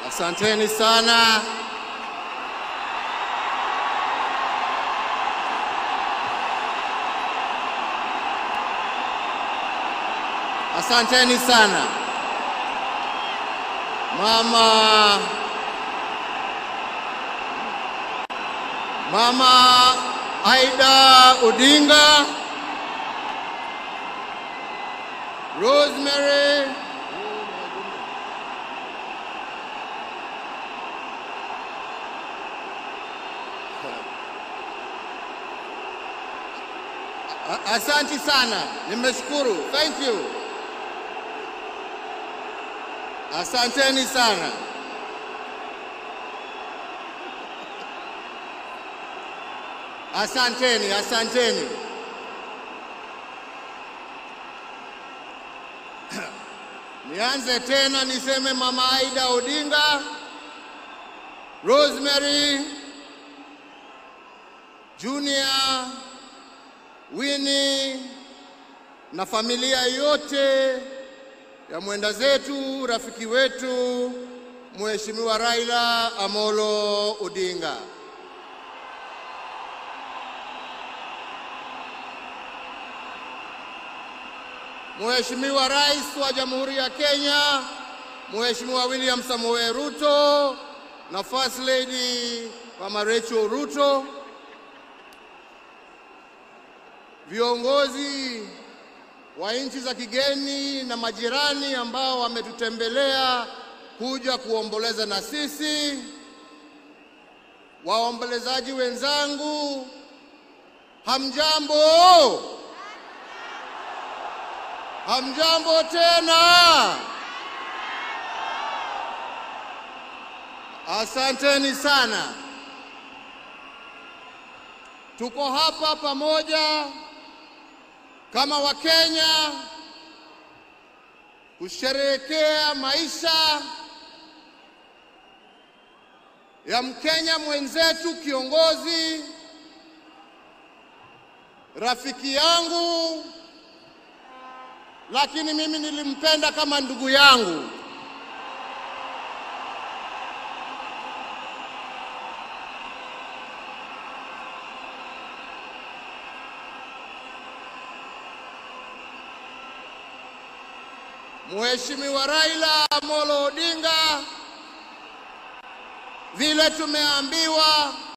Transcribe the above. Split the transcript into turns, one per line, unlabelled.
Asanteni sana. Asanteni sana. Mama Aida Odinga, Rosemary Asante sana. Nimeshukuru. Thank you. Asanteni sana. Asanteni. Nianze tena niseme Mama Aida Odinga, Rosemary, Junior, Winnie na familia yote ya mwenda zetu, rafiki wetu, Mheshimiwa Raila Amolo Odinga. Mheshimiwa Rais wa Jamhuri ya Kenya, Mheshimiwa William Samoei Ruto na First Lady Mama Rachel Ruto, viongozi wa nchi za kigeni na majirani ambao wametutembelea kuja kuomboleza na sisi, waombolezaji wenzangu, hamjambo? Hamjambo tena. Asanteni sana. Tuko hapa pamoja kama Wakenya kusherehekea maisha ya Mkenya mwenzetu, kiongozi, rafiki yangu, lakini mimi nilimpenda kama ndugu yangu. Mheshimiwa Raila Amolo Odinga, vile tumeambiwa